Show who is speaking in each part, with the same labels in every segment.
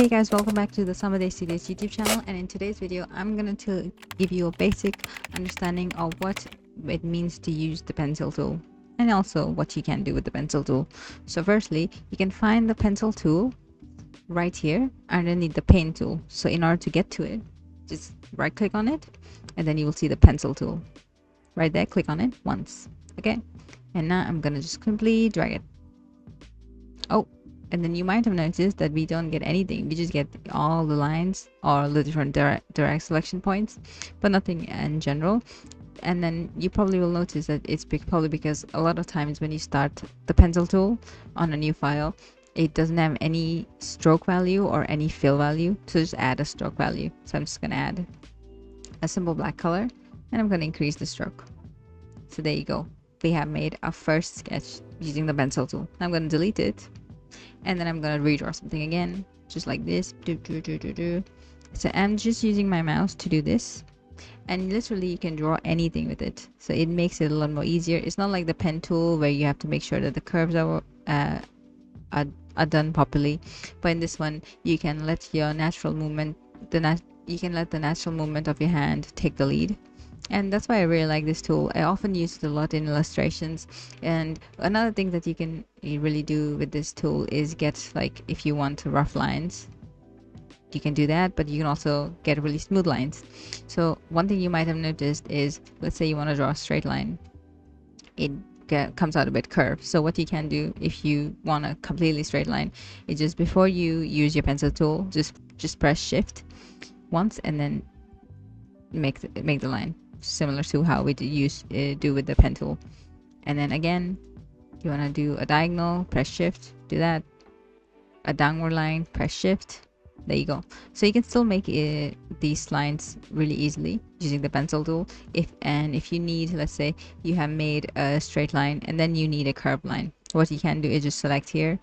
Speaker 1: Hey guys, welcome back to the Summer Day Studios YouTube channel, and in today's video I'm going to give you a basic understanding of what it means to use the pencil tool and also what you can do with the pencil tool. So firstly, you can find the pencil tool right here underneath the paint tool. So in order to get to it, just right click on it and then you will see the pencil tool right there. Click on it once. Okay, and now I'm gonna just simply drag it. Oh, and then you might have noticed that we don't get anything. We just get all the lines or the different direct selection points, but nothing in general. And then you probably will notice that it's probably because a lot of times when you start the pencil tool on a new file, it doesn't have any stroke value or any fill value. So just add a stroke value. So I'm just gonna add a simple black color and I'm gonna increase the stroke. So there you go. We have made our first sketch using the pencil tool. I'm gonna delete it and then I'm gonna redraw something again, just like this. So I'm just using my mouse to do this, and literally you can draw anything with it, so it makes it a lot more easier. It's not like the pen tool where you have to make sure that the curves are done properly, but in this one you can let your natural movement you can let the natural movement of your hand take the lead. And that's why I really like this tool. I often use it a lot in illustrations. And another thing that you can really do with this tool is get, like, if you want rough lines, you can do that, but you can also get really smooth lines. So one thing you might have noticed is, let's say you want to draw a straight line, it comes out a bit curved. So what you can do if you want a completely straight line is just before you use your pencil tool, just press shift once and then make the line similar to how we do with the pen tool. And then again, you want to do a diagonal, press shift, do that. A downward line, press shift. There you go. So you can still make these lines really easily using the pencil tool. If you need, let's say you have made a straight line and then you need a curved line, what you can do is just select here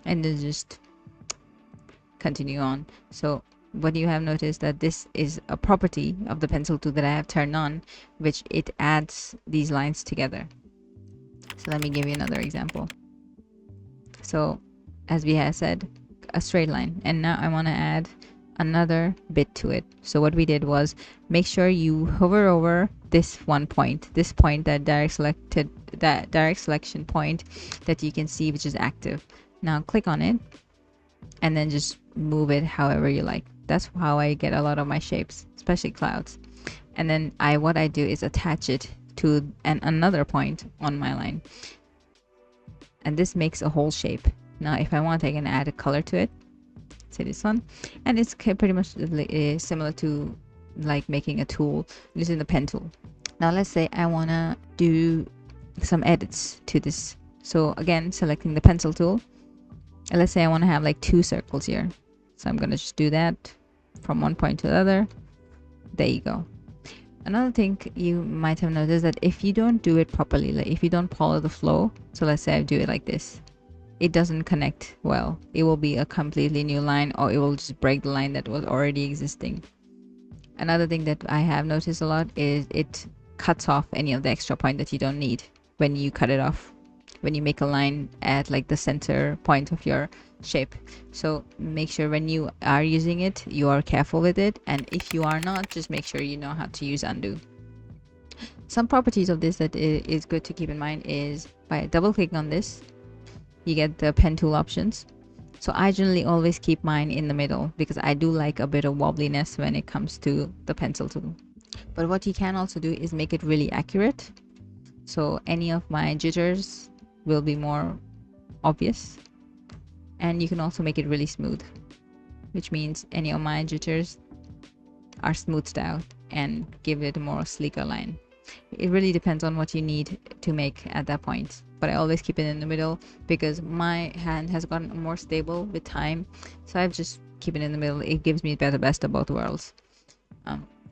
Speaker 1: and then just continue on. So what you have noticed that this is a property of the pencil tool that I have turned on, which it adds these lines together. So let me give you another example. So as we have said, a straight line, and now I want to add another bit to it. So what we did was make sure you hover over this one point, that direct selection point that you can see, which is active. Now click on it and then just move it however you like. That's how I get a lot of my shapes, especially clouds. And then what I do is attach it to another point on my line, and this makes a whole shape. Now if I want, I can add a color to it, say this one, and it's pretty much similar to like making a tool using the pen tool. Now let's say I want to do some edits to this. So again, selecting the pencil tool, and let's say I want to have like 2 circles here. So I'm gonna just do that from one point to the other. There you go. Another thing you might have noticed that if you don't do it properly, like if you don't follow the flow, so let's say I do it like this, it doesn't connect well. It will be a completely new line, or it will just break the line that was already existing. Another thing that I have noticed a lot is it cuts off any of the extra point that you don't need when you cut it off, when you make a line at like the center point of your shape. So make sure when you are using it, you are careful with it, and if you are not, just make sure you know how to use undo. Some properties of this that is good to keep in mind is by double clicking on this, you get the pen tool options. So I generally always keep mine in the middle because I do like a bit of wobbliness when it comes to the pencil tool. But what you can also do is make it really accurate, so any of my jitters will be more obvious. And you can also make it really smooth, which means any of my jitters are smoothed out and give it a more sleeker line. It really depends on what you need to make at that point, but I always keep it in the middle because my hand has gotten more stable with time, so I've just keep it in the middle. It gives me the best of both worlds.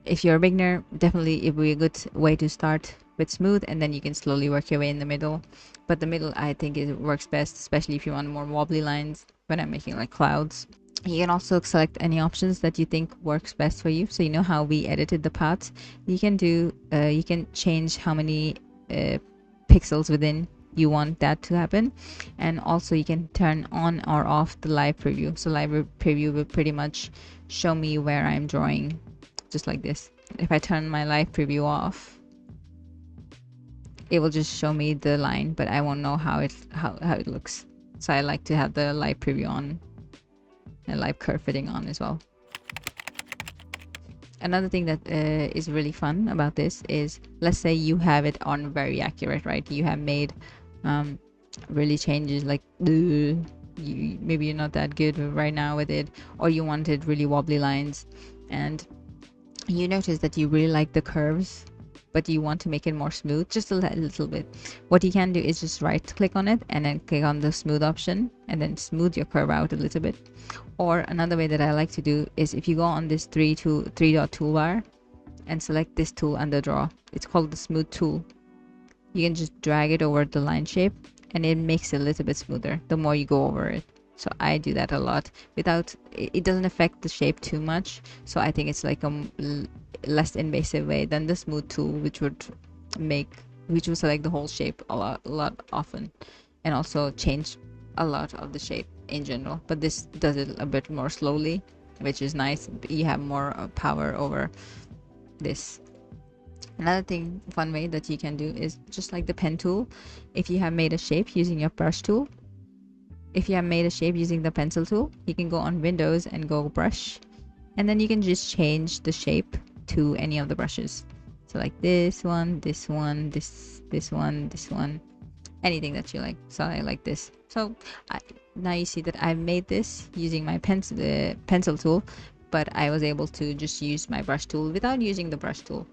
Speaker 1: If you're a beginner, definitely it would be a good way to start with smooth, and then you can slowly work your way in the middle. But the middle, I think, it works best, especially if you want more wobbly lines when I'm making like clouds. You can also select any options that you think works best for you. So you know how we edited the paths, you can do you can change how many pixels within you want that to happen. And also you can turn on or off the live preview. So live preview will pretty much show me where I'm drawing, just like this. If I turn my live preview off, it will just show me the line, but I won't know how it looks. So I like to have the live preview on and live curve fitting on as well. Another thing that is really fun about this is, let's say you have it on very accurate, right? You have made really changes, like maybe you're not that good right now with it, or you wanted really wobbly lines, and you notice that you really like the curves, but you want to make it more smooth, just a little bit. What you can do is just right click on it and then click on the smooth option and then smooth your curve out a little bit. Or another way that I like to do is, if you go on this three dot toolbar and select this tool under draw, it's called the smooth tool. You can just drag it over the line shape and it makes it a little bit smoother the more you go over it. So I do that a lot without, it doesn't affect the shape too much. So I think it's like a less invasive way than the smooth tool, which would select the whole shape a lot often, and also change a lot of the shape in general. But this does it a bit more slowly, which is nice. You have more power over this. Another fun way that you can do is just like the pen tool. If you have made a shape using your brush tool, if you have made a shape using the pencil tool, you can go on Windows and go brush, and then you can just change the shape to any of the brushes. So like this one, this one, this one, this one, anything that you like. So I like this. So now you see that I've made this using my pencil tool, but I was able to just use my brush tool without using the brush tool.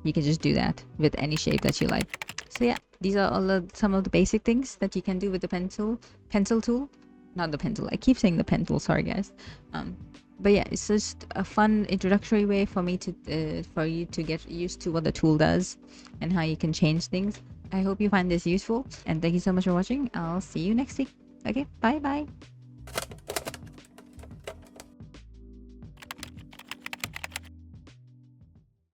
Speaker 1: You can just do that with any shape that you like. So yeah, these are some of the basic things that you can do with the pencil tool. Not the pen tool. I keep saying the pen tool. Sorry, guys. But yeah, it's just a fun introductory way for you to get used to what the tool does and how you can change things. I hope you find this useful, and thank you so much for watching. I'll see you next week. Okay, bye bye.